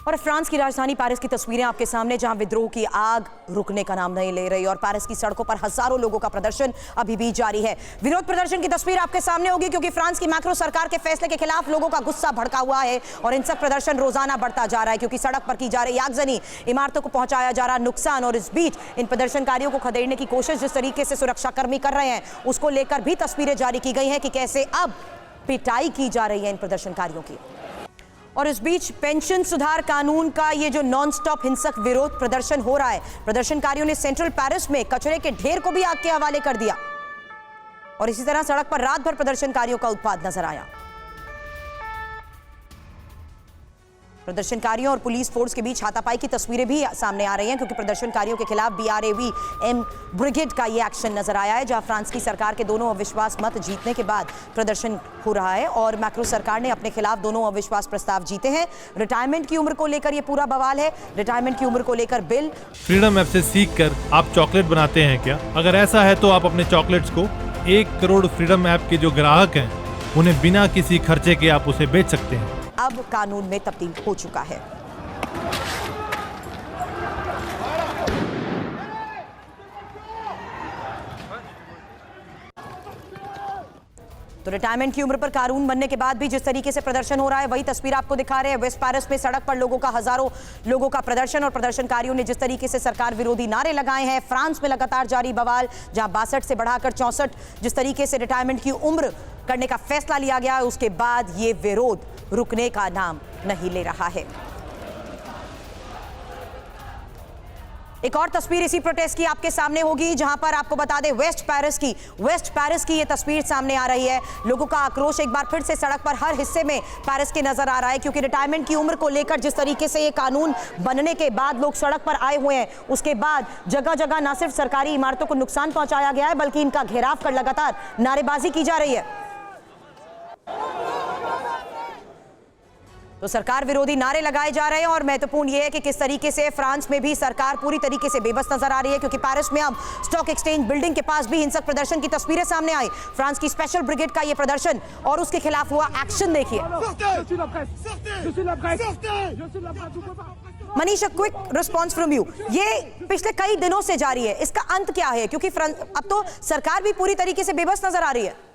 और फ्रांस की राजधानी पेरिस की तस्वीरें आपके सामने, जहां विद्रोह की आग रुकने का नाम नहीं ले रही और पेरिस की सड़कों पर हजारों लोगों का प्रदर्शन अभी भी जारी है। विरोध प्रदर्शन की तस्वीर आपके सामने होगी क्योंकि फ्रांस की मैक्रो सरकार के फैसले के खिलाफ लोगों का गुस्सा भड़का हुआ है और हिंसक प्रदर्शन रोजाना बढ़ता जा रहा है क्योंकि सड़क पर की जा रही आगजनी, इमारतों को पहुंचाया जा रहा नुकसान और इस बीच इन प्रदर्शनकारियों को खदेड़ने की कोशिश जिस तरीके से सुरक्षाकर्मी कर रहे हैं उसको लेकर भी तस्वीरें जारी की गई हैं कि कैसे अब पिटाई की जा रही है इन प्रदर्शनकारियों की। और इस बीच पेंशन सुधार कानून का ये जो नॉन स्टॉप हिंसक विरोध प्रदर्शन हो रहा है, प्रदर्शनकारियों ने सेंट्रल पेरिस में कचरे के ढेर को भी आग के हवाले कर दिया और इसी तरह सड़क पर रात भर प्रदर्शनकारियों का उत्पात नजर आया। प्रदर्शनकारियों और पुलिस फोर्स के बीच हाथापाई की तस्वीरें भी सामने आ रही हैं क्योंकि प्रदर्शनकारियों के खिलाफ BRAVM ब्रिगेड का ये एक्शन नजर आया है, जहां फ्रांस की सरकार के दोनों अविश्वास मत जीतने के बाद प्रदर्शन हो रहा है और मैक्रो सरकार ने अपने खिलाफ दोनों अविश्वास प्रस्ताव जीते हैं। रिटायरमेंट की उम्र को लेकर ये पूरा बवाल है। रिटायरमेंट की उम्र को लेकर बिल। फ्रीडम ऐप से सीख कर आप चॉकलेट बनाते हैं क्या? अगर ऐसा है तो आप अपने चॉकलेट्स को 1 करोड़ फ्रीडम ऐप के जो ग्राहक हैं उन्हें बिना किसी खर्चे के आप उसे बेच सकते हैं। अब कानून में तब्दील हो चुका है। तो रिटायरमेंट की उम्र पर कानून बनने के बाद भी जिस तरीके से प्रदर्शन हो रहा है वही तस्वीर आपको दिखा रहे हैं। वेस्ट पेरिस में सड़क पर लोगों का हजारों लोगों का प्रदर्शन और प्रदर्शनकारियों ने जिस तरीके से सरकार विरोधी नारे लगाए हैं। फ्रांस में लगातार जारी बवाल, जहां 62 से बढ़ाकर 64 जिस तरीके से रिटायरमेंट की उम्र करने का फैसला लिया गया है उसके बाद ये विरोध रुकने का नाम नहीं ले रहा है। एक और तस्वीर इसी प्रोटेस्ट की आपके सामने होगी, जहां पर आपको बता दें वेस्ट पेरिस की ये तस्वीर सामने आ रही है। लोगों का आक्रोश एक बार फिर से सड़क पर हर हिस्से में पेरिस के नजर आ रहा है क्योंकि रिटायरमेंट की उम्र को लेकर जिस तरीके से ये कानून बनने के बाद लोग सड़क पर आए हुए हैं, उसके बाद जगह जगह न सिर्फ सरकारी इमारतों को नुकसान पहुंचाया गया है बल्कि इनका घेराव कर लगातार नारेबाजी की जा रही है। तो सरकार विरोधी नारे लगाए जा रहे हैं और महत्वपूर्ण यह है कि किस तरीके से फ्रांस में भी सरकार पूरी तरीके से बेबस नजर आ रही है क्योंकि पेरिस में अब स्टॉक एक्सचेंज बिल्डिंग के पास भी हिंसक प्रदर्शन की तस्वीरें सामने आई। फ्रांस की स्पेशल ब्रिगेड का यह प्रदर्शन और उसके खिलाफ हुआ एक्शन देखिए। Manisha, quick response from you. ये पिछले कई दिनों से जारी है, इसका अंत क्या है? क्योंकि अब तो सरकार भी पूरी तरीके से बेबस नजर आ रही है।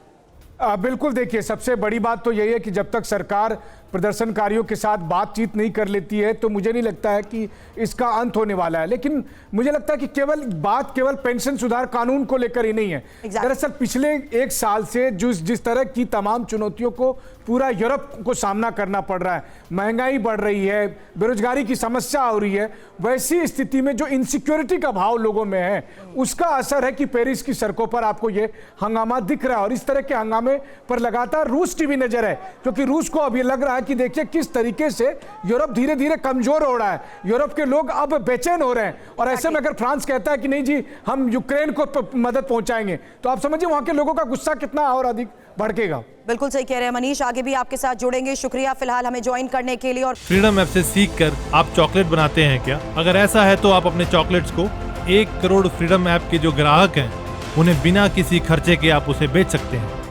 बिल्कुल, देखिए सबसे बड़ी बात तो यही है कि जब तक सरकार प्रदर्शनकारियों के साथ बातचीत नहीं कर लेती है तो मुझे नहीं लगता है कि इसका अंत होने वाला है। लेकिन मुझे लगता है कि केवल पेंशन सुधार कानून को लेकर ही नहीं है। दरअसल पिछले 1 साल से जिस तरह की तमाम चुनौतियों को पूरा यूरोप को सामना करना पड़ रहा है, महंगाई बढ़ रही है, बेरोजगारी की समस्या हो रही है, वैसी स्थिति में जो इनसिक्योरिटी का भाव लोगों में है उसका असर है कि पेरिस की सड़कों पर आपको ये हंगामा दिख रहा है। और इस तरह के हंगामे पर लगातार रूस की भी नजर है क्योंकि रूस को अब ये लग रहा है कि देखिए किस तरीके से यूरोप धीरे धीरे कमजोर हो रहा है, यूरोप के लोग अब बेचैन हो रहे हैं। और ऐसे में अगर फ्रांस कहता है कि नहीं जी हम यूक्रेन को मदद पहुंचाएंगे तो आप समझिए वहां के लोगों का गुस्सा कितना और अधिक भड़केगा। बिल्कुल सही कह रहे हैं मनीष, आगे भी आपके साथ जुड़ेंगे। शुक्रिया फिलहाल हमें ज्वाइन करने के लिए। और फ्रीडम ऐप से सीख कर आप चॉकलेट बनाते हैं क्या? अगर ऐसा है तो आप अपने चॉकलेट्स को 1 करोड़ फ्रीडम ऐप के जो ग्राहक हैं उन्हें बिना किसी खर्चे के आप उसे बेच सकते हैं।